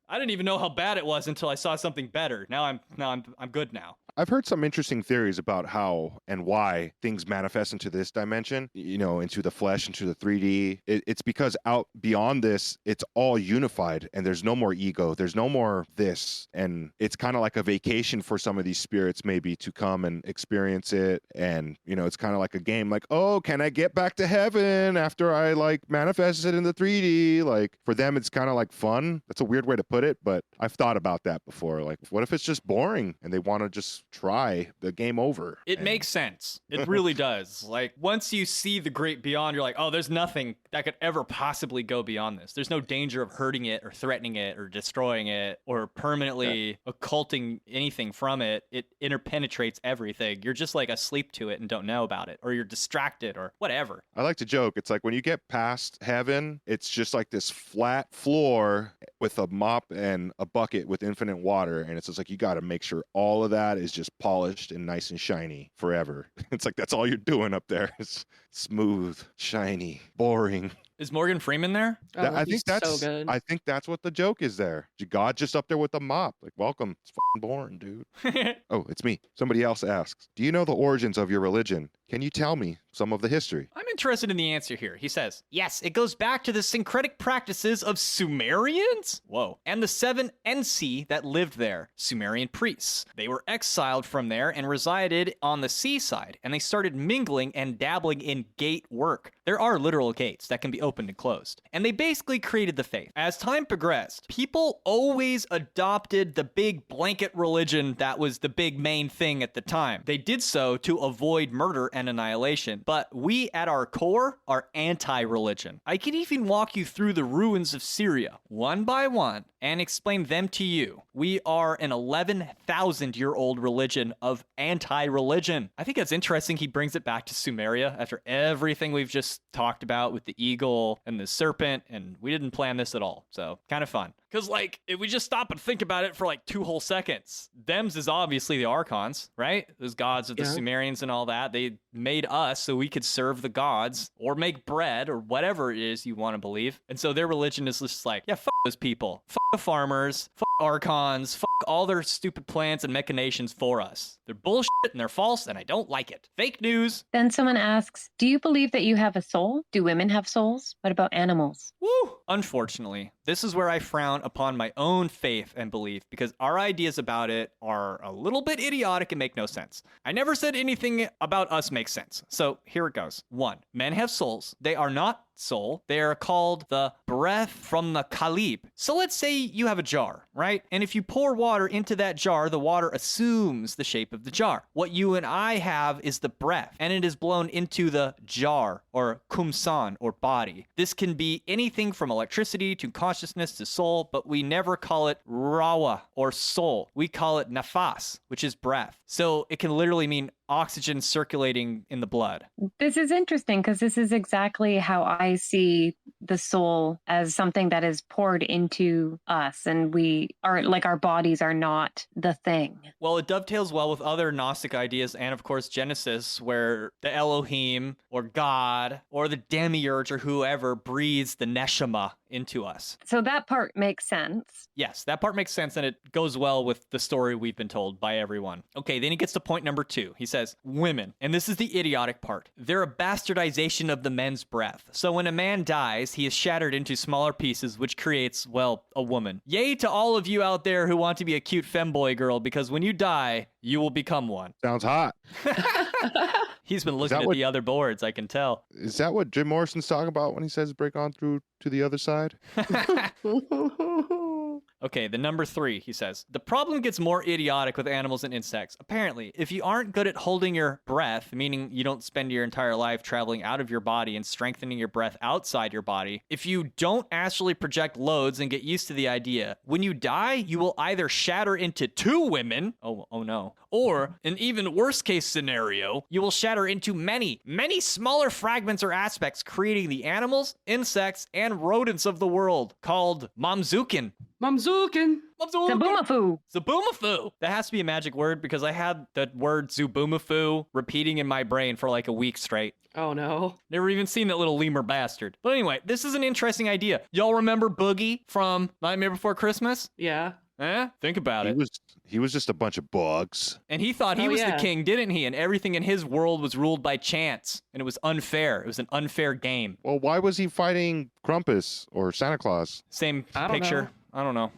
I didn't even know how bad it was until I saw something better. Now I'm good now. I've heard some interesting theories about how and why things manifest into this dimension, you know, into the flesh, into the 3D. It's because out beyond this, it's all unified and there's no more ego. There's no more this. And it's kind of like a vacation for some of these spirits maybe to come and experience it. And, you know, it's kind of like a game like, oh, can I get back to heaven after I like manifest it in the 3D? Like for them, it's kind of like fun. That's a weird way to put it, but I've thought about that before. Like, what if it's just boring and they want to just try the game over? It makes sense. It really does. Like once you see the great beyond, you're like, oh, there's nothing that could ever possibly go beyond this. There's no danger of hurting it or threatening it or destroying it or permanently occulting anything from it. It interpenetrates everything. You're just like asleep to it and don't know about it, or you're distracted or whatever. I like to joke. It's like when you get past heaven, it's just like this flat floor with a mop and a bucket with infinite water. And it's just like, you got to make sure all of that is just polished and nice and shiny forever. It's like, that's all you're doing up there. It's smooth, shiny, boring. Is Morgan Freeman there? Oh, I think that's so good. I think that's what the joke is there. God just up there with the mop. Like, welcome. It's fucking boring, dude. Oh, it's me. Somebody else asks, do you know the origins of your religion? Can you tell me some of the history? I'm interested in the answer here. He says, yes, it goes back to the syncretic practices of Sumerians? Whoa. And the 7 Ensi that lived there, Sumerian priests. They were exiled from there and resided on the seaside, and they started mingling and dabbling in gate work. There are literal gates that can be opened and closed. And they basically created the faith. As time progressed, people always adopted the big blanket religion that was the big main thing at the time. They did so to avoid murder and annihilation. But we, at our core, are anti-religion. I can even walk you through the ruins of Syria, one by one, and explain them to you. We are an 11,000-year-old religion of anti-religion. I think that's interesting. He brings it back to Sumeria after everything we've just talked about with the eagle and the serpent, and we didn't plan this at all. So kind of fun. Because, like, if we just stop and think about it for, like, 2 whole seconds, Thems is obviously the Archons, right? Those gods of the Sumerians and all that. They made us so we could serve the gods or make bread or whatever it is you want to believe. And so their religion is just like, yeah, fuck those people. Fuck the farmers. Fuck Archons. Fuck all their stupid plans and machinations for us. They're bullshit and they're false, and I don't like it. Fake news. Then someone asks, do you believe that you have a soul? Do women have souls? What about animals? Woo! Unfortunately, this is where I frown upon my own faith and belief because our ideas about it are a little bit idiotic and make no sense. I never said anything about us makes sense. So here it goes. 1, men have souls. They are not soul. They are called the breath from the Kalib. So let's say you have a jar, right? And if you pour water into that jar, the water assumes the shape of the jar. What you and I have is the breath, and it is blown into the jar or kumsan or body. This can be anything from electricity to consciousness to soul, but we never call it rawa or soul. We call it nafas, which is breath. So it can literally mean oxygen circulating in the blood. This is interesting because this is exactly how I see the soul as something that is poured into us, and we are like our bodies are not the thing. Well, it dovetails well with other Gnostic ideas and, of course, Genesis, where the Elohim or God or the Demiurge or whoever breathes the neshama into us. So that part makes sense. Yes, that part makes sense, and it goes well with the story we've been told by everyone. Okay, then he gets to point number 2. He says, women, and this is the idiotic part, they're a bastardization of the men's breath. So when a man dies, he is shattered into smaller pieces, which creates, well, a woman. Yay to all of you out there who want to be a cute femboy girl, because when you die, you will become one. Sounds hot. He's been looking at the other boards, I can tell. Is that what Jim Morrison's talking about when he says break on through to the other side? Okay, the number 3, he says, the problem gets more idiotic with animals and insects. Apparently, if you aren't good at holding your breath, meaning you don't spend your entire life traveling out of your body and strengthening your breath outside your body, if you don't astrally project loads and get used to the idea, when you die, you will either shatter into 2 women, oh no, or an even worse case scenario, you will shatter into many smaller fragments or aspects, creating the animals, insects, and rodents of the world, called Mamzukin. Mamzukin. Zaboomafoo. Zaboomafoo. That has to be a magic word because I had the word Zuboomafoo repeating in my brain for like a week straight. Oh no. Never even seen that little lemur bastard. But anyway, this is an interesting idea. Y'all remember Boogie from Nightmare Before Christmas? Yeah. Think about it. He was just a bunch of bugs. And he thought he was the king, didn't he? And everything in his world was ruled by chance. And it was unfair. It was an unfair game. Well, why was he fighting Krampus or Santa Claus? Same picture. I don't know.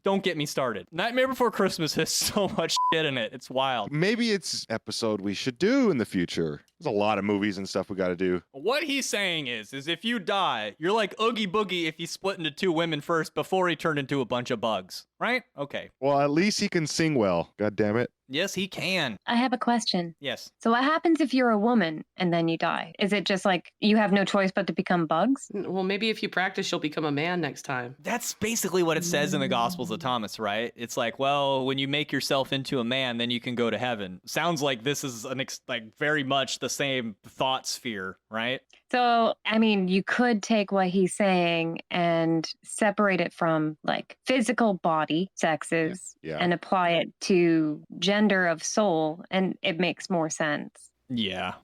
Don't get me started. Nightmare Before Christmas has so much shit in it. It's wild. Maybe it's an episode we should do in the future. There's a lot of movies and stuff we got to do. What he's saying is if you die, you're like Oogie Boogie if he split into 2 women first before he turned into a bunch of bugs. Right? Okay. Well, at least he can sing well. God damn it. Yes, he can. I have a question. Yes. So what happens if you're a woman and then you die? Is it just like you have no choice but to become bugs? Well, maybe if you practice, you'll become a man next time. That's basically what it says in the Gospels of Thomas, right? It's like, well, when you make yourself into a man, then you can go to heaven. Sounds like this is like very much the same thought sphere, right? So, I mean, you could take what he's saying and separate it from like physical body, sexes, and apply it to gender of soul, and it makes more sense. Yeah.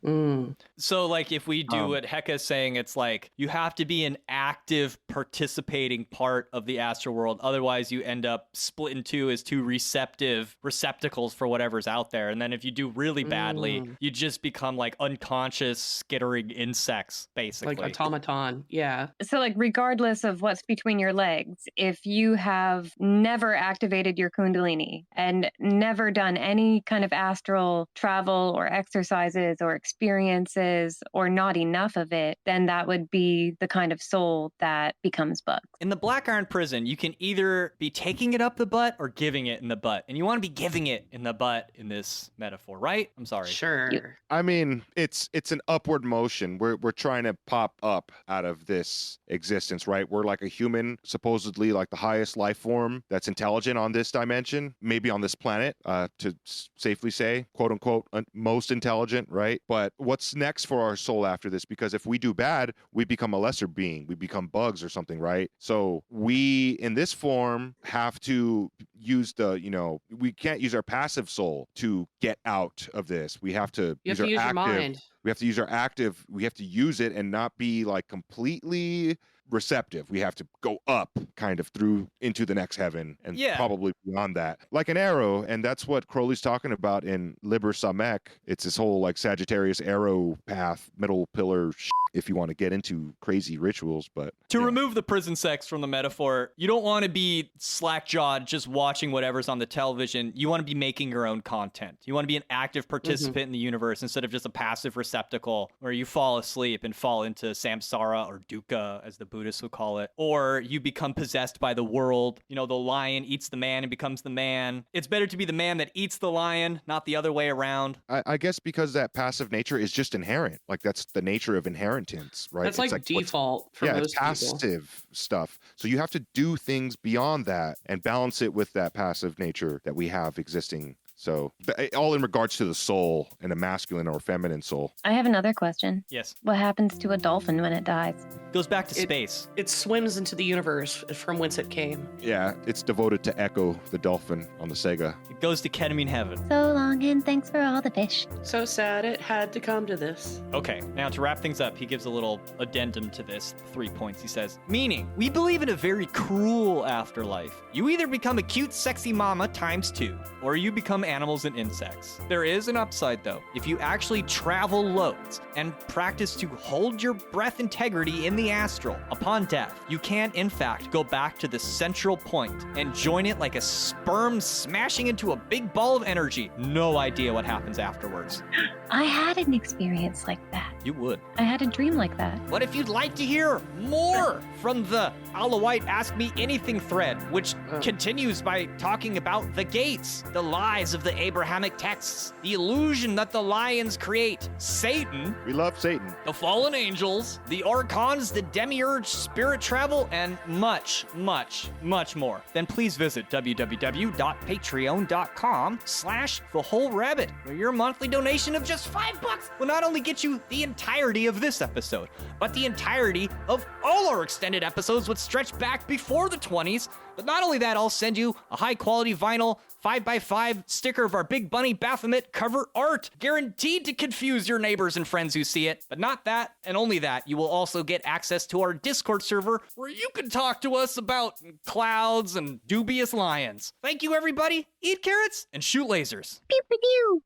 So, like, if we do what Heka's saying, it's like you have to be an active, participating part of the astral world. Otherwise, you end up split in 2 as 2 receptive receptacles for whatever's out there. And then if you do really badly, you just become like unconscious, skittering insects, basically. Like automaton. Yeah. So, like, regardless of what's between your legs, if you have never activated your Kundalini and never done any kind of astral travel or exercises chooses or experiences or not enough of it, then that would be the kind of soul that becomes bugs. In the Black Iron Prison, you can either be taking it up the butt or giving it in the butt. And you want to be giving it in the butt in this metaphor, right? I'm sorry. Sure. I mean, it's an upward motion. We're trying to pop up out of this existence, right? We're like a human, supposedly like the highest life form that's intelligent on this dimension, maybe on this planet, to safely say, quote unquote, most intelligent, right? But what's next for our soul after this? Because if we do bad, we become a lesser being. We become bugs or something, right? So we, in this form, have to use we can't use our passive soul to get out of this. We have to use our active. Your mind. We have to use our active. We have to use it and not be like completely receptive. We have to go up kind of through into the next heaven and probably beyond that, like an arrow. And that's what Crowley's talking about in Liber Samek. It's this whole like Sagittarius arrow path, middle pillar if you want to get into crazy rituals. But to remove the prison sex from the metaphor, you don't want to be slack-jawed just watching whatever's on the television. You want to be making your own content. You want to be an active participant in the universe instead of just a passive receptacle where you fall asleep and fall into samsara or dukkha, as the Buddhists would call it, or you become possessed by the world. You know, the lion eats the man and becomes the man. It's better to be the man that eats the lion, not the other way around. I guess because that passive nature is just inherent. Like that's the nature of inheritance, right? That's like default for most people. It's passive stuff. So you have to do things beyond that and balance it with that passive nature that we have existing. So all in regards to the soul and a masculine or feminine soul. I have another question. Yes. What happens to a dolphin when it dies? Goes back to space. It swims into the universe from whence it came. Yeah, it's devoted to Echo, the dolphin on the Sega. It goes to ketamine heaven. So long and thanks for all the fish. So sad it had to come to this. Okay, now to wrap things up, he gives a little addendum to this, 3 points. He says, meaning, we believe in a very cruel afterlife. You either become a cute, sexy mama ×2, or you become animals and insects. There is an upside though. If you actually travel loads and practice to hold your breath integrity in the astral upon death, you can in fact go back to the central point and join it like a sperm smashing into a big ball of energy. No idea what happens afterwards. I had an experience like that. You would. I had a dream like that. What if you'd like to hear more from the Alawite Ask Me Anything thread, which continues by talking about the gates, the lies of the Abrahamic texts, the illusion that the lions create, Satan. We love Satan. The fallen angels, the archons, the demiurge, spirit travel, and much, much, much more. Then please visit www.patreon.com/thewholerabbit, where your monthly donation of just $5 will not only get you the entirety of this episode, but the entirety of all our extended episodes would stretch back before the 20s. But not only that, I'll send you a high-quality vinyl 5x5 sticker of our Big Bunny Baphomet cover art, guaranteed to confuse your neighbors and friends who see it. But not that, and only that, you will also get access to our Discord server, where you can talk to us about clouds and dubious lions. Thank you, everybody. Eat carrots and shoot lasers. Pew, pew, pew.